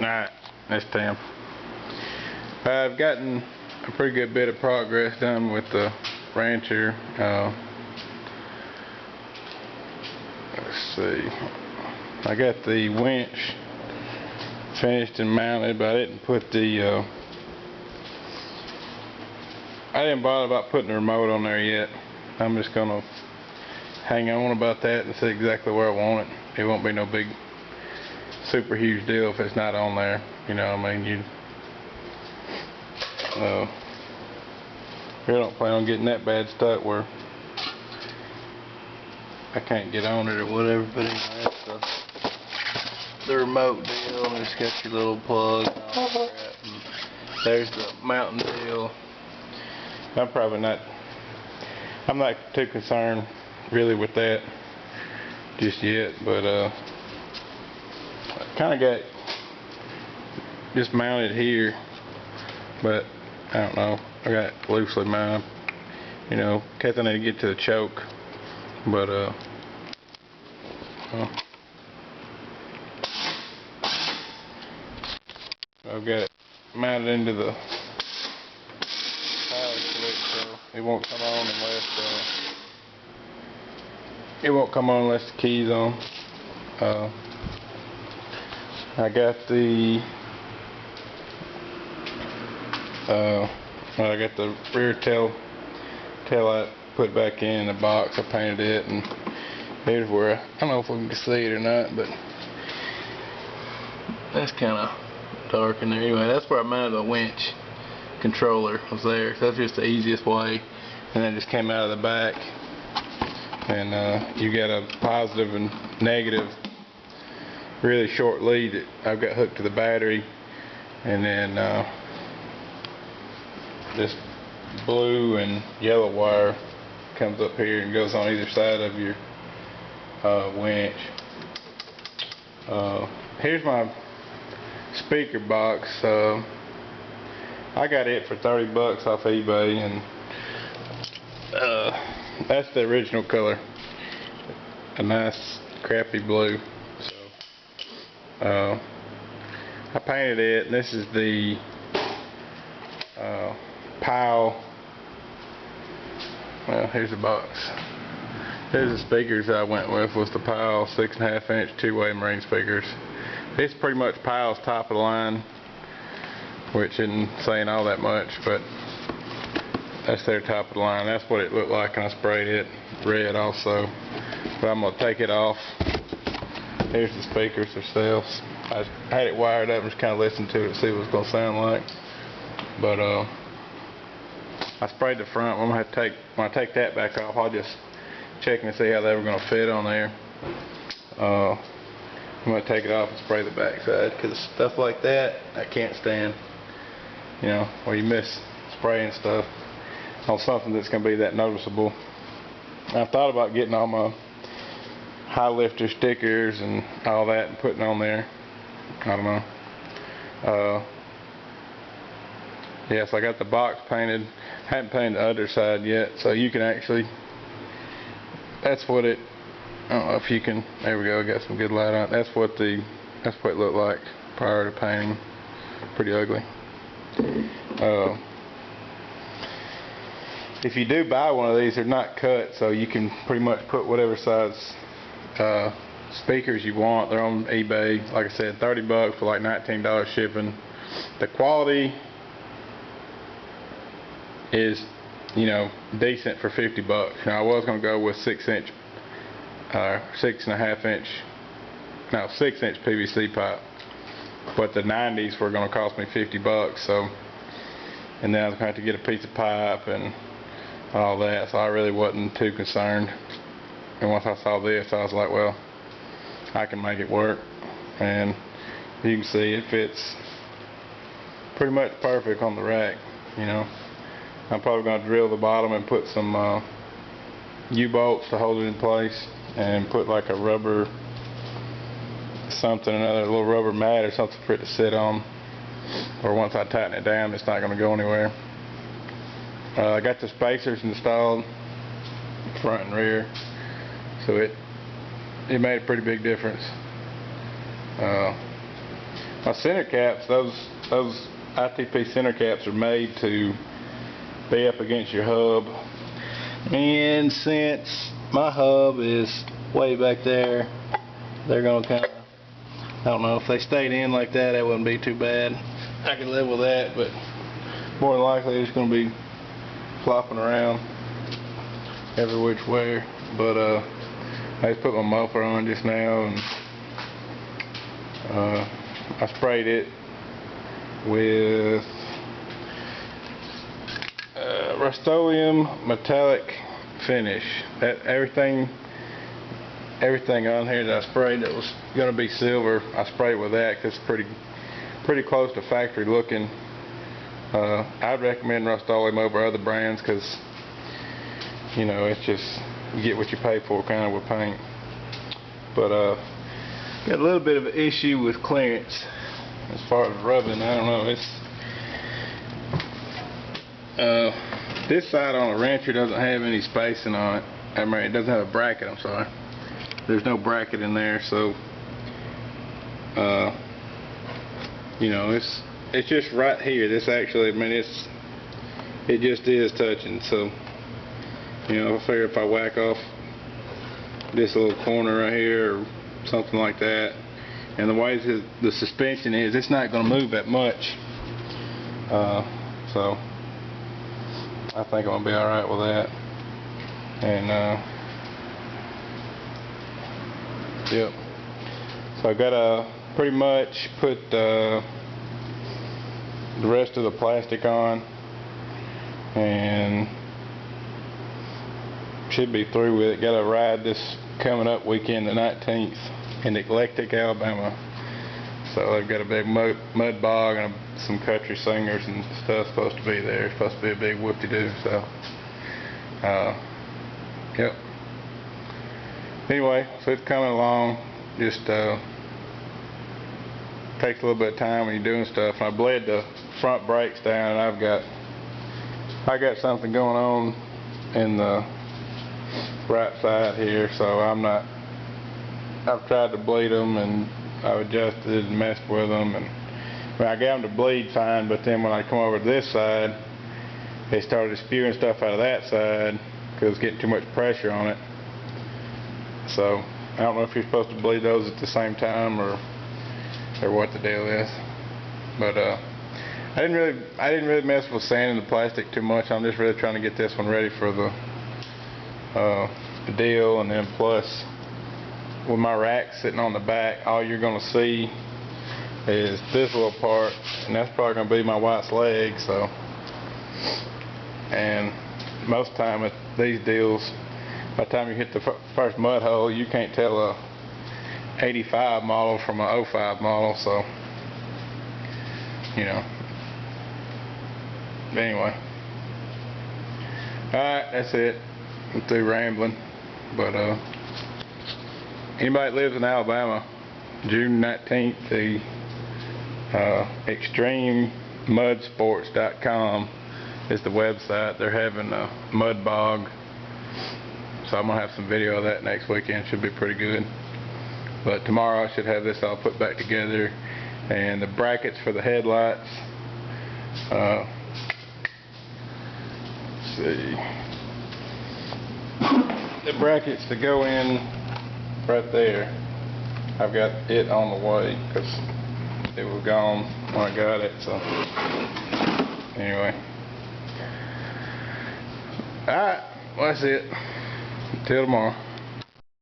Alright, that's Tim. I've gotten a pretty good bit of progress done with the Rancher. Let's see. I got the winch finished and mounted, but I didn't put the I didn't bother about putting the remote on there yet. I'm just gonna hang on about that and see exactly where I want it. It won't be no big super huge deal if it's not on there, you know what I mean. We don't plan on getting that bad stuck where I can't get on it or whatever, but anyway, that's the remote deal, and it's got your little plug and all that crap, and there's the mountain deal. I'm not too concerned really with that just yet, but I kind of got just mounted here, but I don't know, I got it loosely mounted, you know, in case I need to get to the choke, but I've got it mounted into the power switch, so it won't come on unless the key's on. I got the rear tail light put back in the box. I painted it, and here's where I don't know if we can see it or not, but that's kind of dark in there. Anyway, that's where I mounted the winch controller, was there. So that's just the easiest way, and then it just came out of the back, and you got a positive and negative really short lead that I've got hooked to the battery, and then this blue and yellow wire comes up here and goes on either side of your winch. Here's my speaker box. I got it for 30 bucks off eBay, and that's the original color, a nice crappy blue. So I painted it, and this is the pile. Well, here's the box. Here's the speakers I went with, was the Pile 6.5 inch two-way marine speakers. It's pretty much Pile's top of the line, which isn't saying all that much, but that's their top of the line. That's what it looked like, and I sprayed it red also. But I'm going to take it off. Here's the speakers themselves. I had it wired up and just kind of listened to it to see what it's going to sound like. But I sprayed the front. When I take that back off, I'll just check and see how they were going to fit on there. I'm going to take it off and spray the back side, because stuff like that I can't stand. You know, where you miss spraying stuff on something that's going to be that noticeable. I thought about getting all my high lifter stickers and all that and putting on there. I don't know. Yeah, so I got the box painted. Haven't painted the other side yet, so you can actually, that's what it, I don't know if you can, there we go, I got some good light on it. That's what it looked like prior to painting. Pretty ugly. If you do buy one of these, they're not cut, so you can pretty much put whatever size speakers you want. They're on eBay, like I said, 30 bucks for like $19 shipping. The quality is, you know, decent for 50 bucks. Now, I was going to go with 6 inch PVC pipe, but the 90s were going to cost me 50 bucks, so, and then I was going to have to get a piece of pipe and all that, so I really wasn't too concerned. And once I saw this, I was like, well, I can make it work. And you can see it fits pretty much perfect on the rack, you know. I'm probably going to drill the bottom and put some U-bolts to hold it in place, and put like a rubber something, another little rubber mat or something for it to sit on, or once I tighten it down, it's not going to go anywhere. I got the spacers installed front and rear, so it made a pretty big difference. My center caps, those ITP center caps are made to be up against your hub, and since my hub is way back there, they're gonna kind of, I don't know, if they stayed in like that, that wouldn't be too bad. I could live with that, but more than likely it's gonna be flopping around every which way. But I just put my muffler on just now, and I sprayed it with Rust-Oleum metallic finish. That everything on here that I sprayed that was gonna be silver, I sprayed with that because it's pretty close to factory looking. I'd recommend Rust-Oleum over other brands because, you know, it's just, you get what you pay for kind of with paint. But got a little bit of an issue with clearance as far as rubbing. I don't know, it's this side on a wrencher doesn't have any spacing on it. I mean, it doesn't have a bracket, I'm sorry. There's no bracket in there, so you know, it's just right here. This actually, I mean, it just is touching. So, you know, I figure if I whack off this little corner right here or something like that, and the way the suspension is, it's not going to move that much. So I think I'm going to be alright with that. And yep. So I got to pretty much put the rest of the plastic on, and should be through with it. Got to ride this coming up weekend, the 19th, in Eclectic, Alabama. So they've got a big mud bog and some country singers and stuff supposed to be there. It's supposed to be a big whoop-de-doo. So yep. Anyway, so it's coming along. Just takes a little bit of time when you're doing stuff. And I bled the front brakes down, and I got something going on in the right side here, so I've tried to bleed them, and I've adjusted and messed with them, and I got them to bleed fine, but then when I come over to this side, they started spewing stuff out of that side because it's getting too much pressure on it. So I don't know if you're supposed to bleed those at the same time or what the deal is. But I didn't really mess with sanding the plastic too much. I'm just really trying to get this one ready for the deal, and then plus with my rack sitting on the back, all you're going to see is this little part, and that's probably going to be my wife's leg. So, and most of the time at these deals, by the time you hit the first mud hole, you can't tell a 85 model from a 05 model. So, you know. But anyway, alright, that's it. I'm through rambling. But anybody that lives in Alabama, June 19th, the extrememudsports.com is the website. They're having a mud bog, so I'm gonna have some video of that next weekend. Should be pretty good. But tomorrow I should have this all put back together, and the brackets for the headlights. Let's see. The brackets to go in right there, I've got it on the way because it was gone when I got it. So anyway, alright, well, that's it. Until tomorrow.